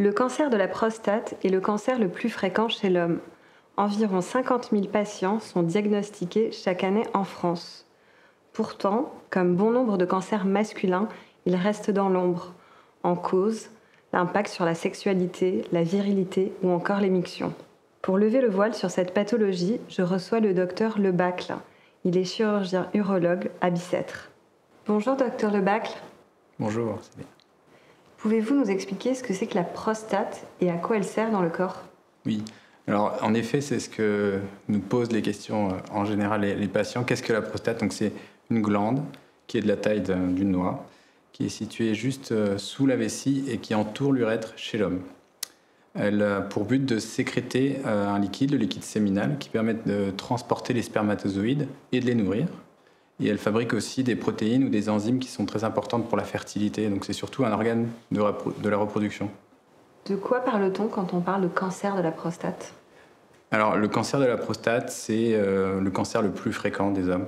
Le cancer de la prostate est le cancer le plus fréquent chez l'homme. Environ 50 000 patients sont diagnostiqués chaque année en France. Pourtant, comme bon nombre de cancers masculins, il reste dans l'ombre. En cause, l'impact sur la sexualité, la virilité ou encore l'émiction. Pour lever le voile sur cette pathologie, je reçois le docteur Lebacle. Il est chirurgien urologue à Bicêtre. Bonjour docteur Lebacle. Bonjour, c'est bien. Pouvez-vous nous expliquer ce que c'est que la prostate et à quoi elle sert dans le corps ? Oui, alors en effet, c'est ce que nous posent les questions en général les patients. Qu'est-ce que la prostate ? Donc c'est une glande qui est de la taille d'une noix, qui est située juste sous la vessie et qui entoure l'urètre chez l'homme. Elle a pour but de sécréter un liquide, le liquide séminal, qui permet de transporter les spermatozoïdes et de les nourrir. Et elle fabrique aussi des protéines ou des enzymes qui sont très importantes pour la fertilité. Donc c'est surtout un organe de la reproduction. De quoi parle-t-on quand on parle de cancer de la prostate ? Alors le cancer de la prostate, c'est le cancer le plus fréquent des hommes.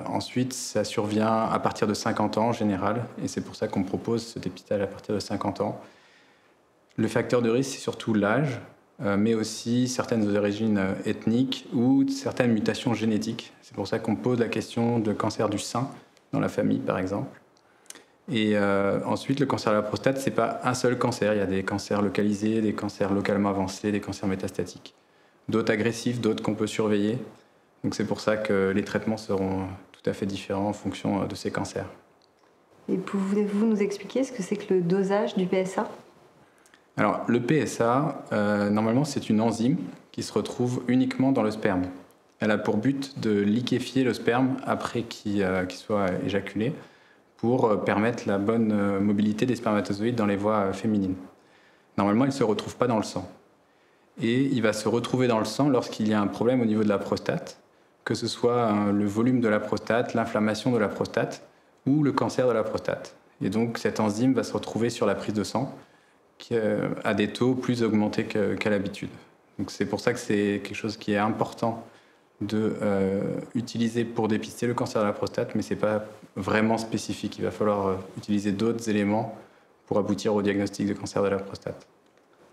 Ensuite, ça survient à partir de 50 ans en général. Et c'est pour ça qu'on propose ce dépistage à partir de 50 ans. Le facteur de risque, c'est surtout l'âge, mais aussi certaines origines ethniques ou certaines mutations génétiques. C'est pour ça qu'on pose la question de cancer du sein dans la famille, par exemple. Et ensuite, le cancer de la prostate, ce n'est pas un seul cancer. Il y a des cancers localisés, des cancers localement avancés, des cancers métastatiques. D'autres agressifs, d'autres qu'on peut surveiller. Donc c'est pour ça que les traitements seront tout à fait différents en fonction de ces cancers. Et pouvez-vous nous expliquer ce que c'est que le dosage du PSA ? Alors, le PSA, normalement, c'est une enzyme qui se retrouve uniquement dans le sperme. Elle a pour but de liquéfier le sperme après qu'il soit éjaculé pour permettre la bonne mobilité des spermatozoïdes dans les voies féminines. Normalement, il ne se retrouve pas dans le sang. Et il va se retrouver dans le sang lorsqu'il y a un problème au niveau de la prostate, que ce soit le volume de la prostate, l'inflammation de la prostate ou le cancer de la prostate. Et donc, cette enzyme va se retrouver sur la prise de sang, qui a des taux plus augmentés qu'à l'habitude. Donc c'est pour ça que c'est quelque chose qui est important d'utiliser pour dépister le cancer de la prostate, mais ce n'est pas vraiment spécifique. Il va falloir utiliser d'autres éléments pour aboutir au diagnostic de cancer de la prostate.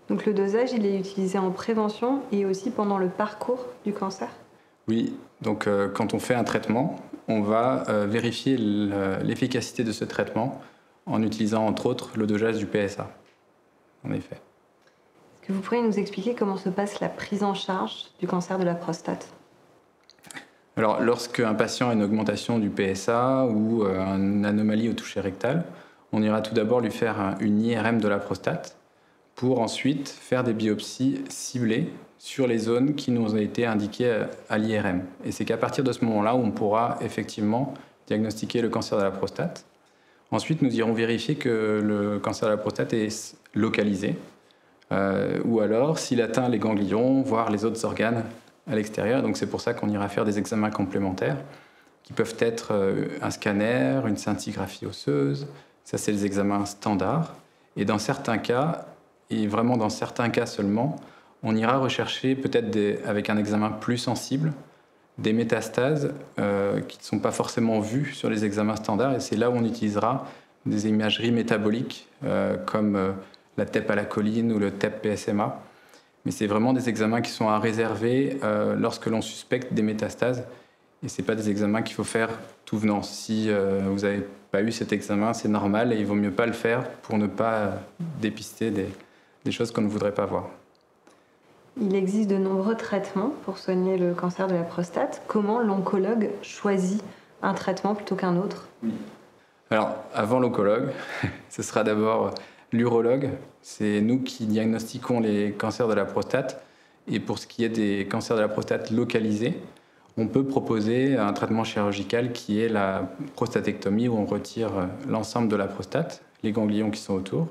Donc le dosage, il est utilisé en prévention et aussi pendant le parcours du cancer ? Oui, donc quand on fait un traitement, on va vérifier l'efficacité de ce traitement en utilisant entre autres le dosage du PSA. En effet. Est-ce que vous pourriez nous expliquer comment se passe la prise en charge du cancer de la prostate ? Alors, lorsqu'un patient a une augmentation du PSA ou une anomalie au toucher rectal, on ira tout d'abord lui faire une IRM de la prostate pour ensuite faire des biopsies ciblées sur les zones qui nous ont été indiquées à l'IRM. Et c'est qu'à partir de ce moment-là où on pourra effectivement diagnostiquer le cancer de la prostate. Ensuite, nous irons vérifier que le cancer de la prostate est localisé, ou alors s'il atteint les ganglions, voire les autres organes à l'extérieur. Donc c'est pour ça qu'on ira faire des examens complémentaires, qui peuvent être un scanner, une scintigraphie osseuse. Ça, c'est les examens standards. Et dans certains cas, et vraiment dans certains cas seulement, on ira rechercher peut-être avec un examen plus sensible, des métastases qui ne sont pas forcément vues sur les examens standards, et c'est là où on utilisera des imageries métaboliques comme la TEP à la choline ou le TEP PSMA. Mais c'est vraiment des examens qui sont à réserver lorsque l'on suspecte des métastases, et ce n'est pas des examens qu'il faut faire tout venant. Si vous n'avez pas eu cet examen, c'est normal, et il vaut mieux pas le faire pour ne pas dépister des choses qu'on ne voudrait pas voir. Il existe de nombreux traitements pour soigner le cancer de la prostate. Comment l'oncologue choisit un traitement plutôt qu'un autre ? Alors, avant l'oncologue, ce sera d'abord l'urologue. C'est nous qui diagnostiquons les cancers de la prostate. Et pour ce qui est des cancers de la prostate localisés, on peut proposer un traitement chirurgical qui est la prostatectomie, où on retire l'ensemble de la prostate, les ganglions qui sont autour.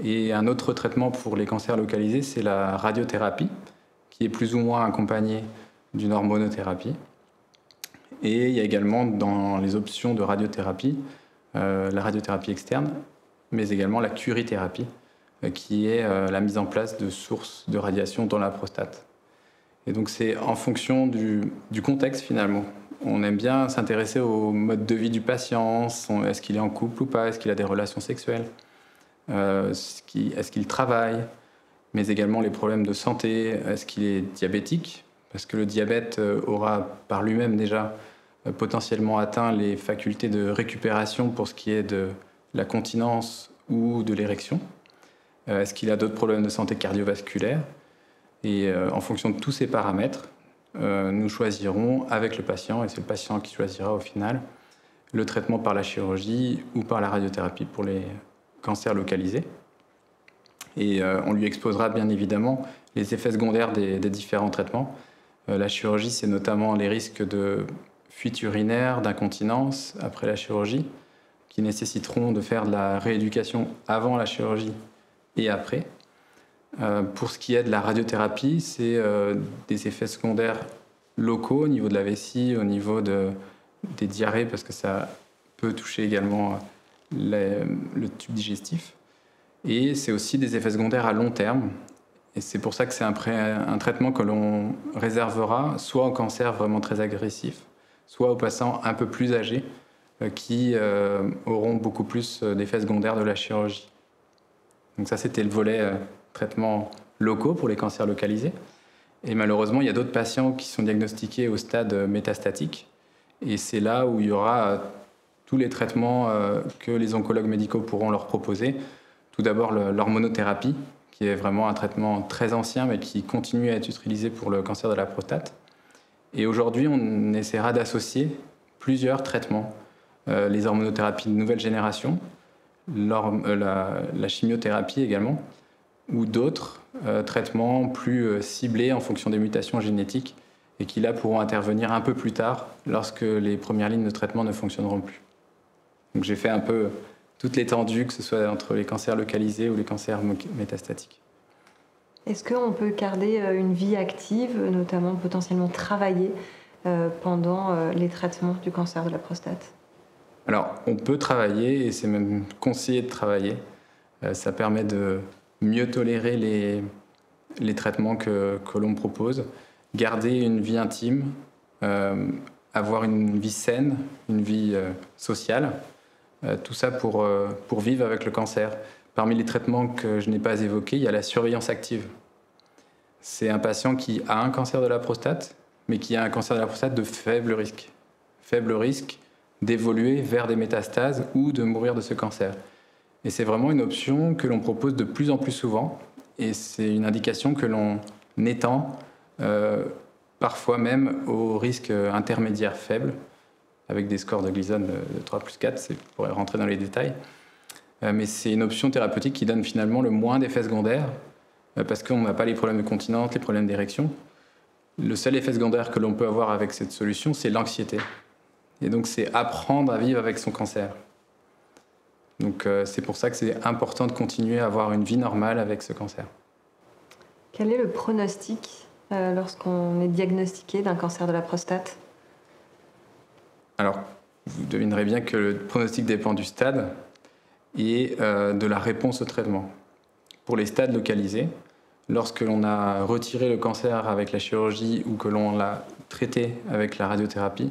Et un autre traitement pour les cancers localisés, c'est la radiothérapie, qui est plus ou moins accompagnée d'une hormonothérapie. Et il y a également dans les options de radiothérapie, la radiothérapie externe, mais également la curithérapie, qui est la mise en place de sources de radiation dans la prostate. Et donc c'est en fonction du contexte finalement. On aime bien s'intéresser au mode de vie du patient, est-ce qu'il est en couple ou pas, est-ce qu'il a des relations sexuelles. est-ce qu'il travaille, mais également les problèmes de santé, est-ce qu'il est diabétique, parce que le diabète aura par lui-même déjà potentiellement atteint les facultés de récupération pour ce qui est de la continence ou de l'érection. Est-ce qu'il a d'autres problèmes de santé cardiovasculaire? Et en fonction de tous ces paramètres, nous choisirons avec le patient, et c'est le patient qui choisira au final, le traitement par la chirurgie ou par la radiothérapie pour les cancers localisés. Et on lui exposera bien évidemment les effets secondaires des différents traitements. La chirurgie, c'est notamment les risques de fuite urinaire, d'incontinence après la chirurgie, qui nécessiteront de faire de la rééducation avant la chirurgie et après. Pour ce qui est de la radiothérapie, c'est des effets secondaires locaux au niveau de la vessie, au niveau des diarrhées, parce que ça peut toucher également le tube digestif. Et c'est aussi des effets secondaires à long terme. Et c'est pour ça que c'est un traitement que l'on réservera soit aux cancers vraiment très agressifs, soit aux patients un peu plus âgés qui auront beaucoup plus d'effets secondaires de la chirurgie. Donc ça, c'était le volet traitements locaux pour les cancers localisés. Et malheureusement, il y a d'autres patients qui sont diagnostiqués au stade métastatique. Et c'est là où il y aura tous les traitements que les oncologues médicaux pourront leur proposer. Tout d'abord, l'hormonothérapie, qui est vraiment un traitement très ancien, mais qui continue à être utilisé pour le cancer de la prostate. Et aujourd'hui, on essaiera d'associer plusieurs traitements. Les hormonothérapies de nouvelle génération, la chimiothérapie également, ou d'autres traitements plus ciblés en fonction des mutations génétiques et qui là pourront intervenir un peu plus tard lorsque les premières lignes de traitement ne fonctionneront plus. Donc j'ai fait un peu toute l'étendue, que ce soit entre les cancers localisés ou les cancers métastatiques. Est-ce qu'on peut garder une vie active, notamment potentiellement travailler pendant les traitements du cancer de la prostate? Alors, on peut travailler, et c'est même conseillé de travailler. Ça permet de mieux tolérer les traitements que l'on propose, garder une vie intime, avoir une vie saine, une vie sociale, tout ça pour vivre avec le cancer. Parmi les traitements que je n'ai pas évoqués, il y a la surveillance active. C'est un patient qui a un cancer de la prostate, mais qui a un cancer de la prostate de faible risque. Faible risque d'évoluer vers des métastases ou de mourir de ce cancer. Et c'est vraiment une option que l'on propose de plus en plus souvent, et c'est une indication que l'on étend parfois même au risque intermédiaire faible, avec des scores de Gleason de 3+4, c'est pour rentrer dans les détails. Mais c'est une option thérapeutique qui donne finalement le moins d'effets secondaires, parce qu'on n'a pas les problèmes de continence, les problèmes d'érection. Le seul effet secondaire que l'on peut avoir avec cette solution, c'est l'anxiété. Et donc, c'est apprendre à vivre avec son cancer. Donc, c'est pour ça que c'est important de continuer à avoir une vie normale avec ce cancer. Quel est le pronostic lorsqu'on est diagnostiqué d'un cancer de la prostate? Alors, vous devinerez bien que le pronostic dépend du stade et de la réponse au traitement. Pour les stades localisés, lorsque l'on a retiré le cancer avec la chirurgie ou que l'on l'a traité avec la radiothérapie,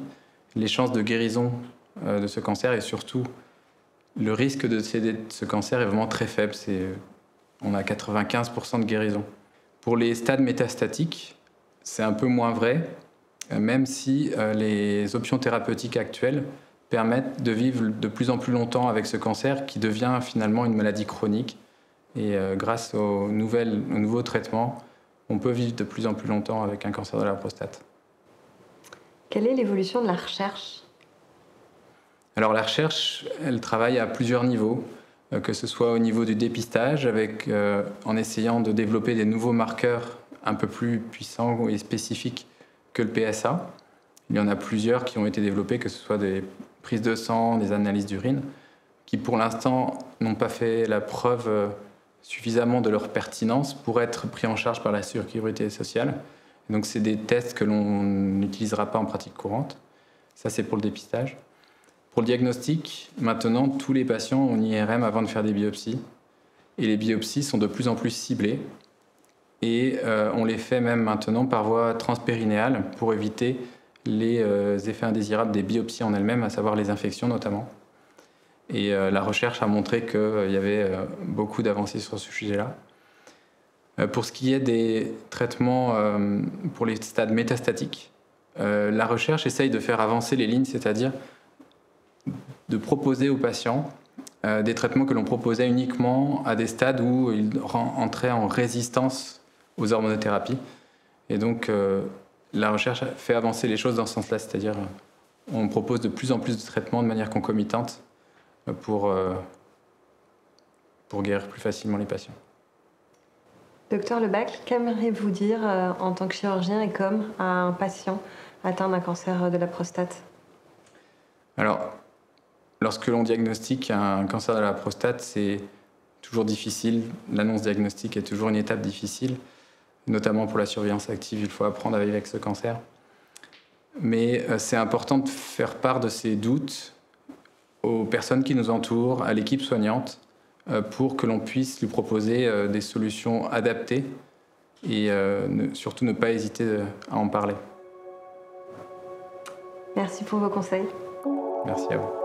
les chances de guérison de ce cancer et surtout le risque de décéder de ce cancer est vraiment très faible. On a 95% de guérison. Pour les stades métastatiques, c'est un peu moins vrai, même si les options thérapeutiques actuelles permettent de vivre de plus en plus longtemps avec ce cancer qui devient finalement une maladie chronique. Et grâce aux nouveaux traitements, on peut vivre de plus en plus longtemps avec un cancer de la prostate. Quelle est l'évolution de la recherche? Alors la recherche, elle travaille à plusieurs niveaux, que ce soit au niveau du dépistage, en essayant de développer des nouveaux marqueurs un peu plus puissants et spécifiques que le PSA. Il y en a plusieurs qui ont été développés, que ce soit des prises de sang, des analyses d'urine, qui pour l'instant n'ont pas fait la preuve suffisamment de leur pertinence pour être pris en charge par la sécurité sociale. Donc c'est des tests que l'on n'utilisera pas en pratique courante. Ça, c'est pour le dépistage. Pour le diagnostic, maintenant, tous les patients ont une IRM avant de faire des biopsies. Et les biopsies sont de plus en plus ciblées. Et on les fait même maintenant par voie transpérinéale pour éviter les effets indésirables des biopsies en elles-mêmes, à savoir les infections notamment. Et la recherche a montré qu'il y avait beaucoup d'avancées sur ce sujet-là. Pour ce qui est des traitements pour les stades métastatiques, la recherche essaye de faire avancer les lignes, c'est-à-dire de proposer aux patients des traitements que l'on proposait uniquement à des stades où ils entraient en résistance aux hormonothérapies. Et donc, la recherche fait avancer les choses dans ce sens-là, c'est-à-dire on propose de plus en plus de traitements de manière concomitante pour guérir plus facilement les patients. Docteur Lebacle, qu'aimeriez-vous dire en tant que chirurgien et comme à un patient atteint d'un cancer de la prostate? Alors, lorsque l'on diagnostique un cancer de la prostate, c'est toujours difficile. L'annonce diagnostique est toujours une étape difficile, notamment pour la surveillance active. Il faut apprendre à vivre avec ce cancer. Mais c'est important de faire part de ces doutes aux personnes qui nous entourent, à l'équipe soignante, pour que l'on puisse lui proposer des solutions adaptées et surtout ne pas hésiter à en parler. Merci pour vos conseils. Merci à vous.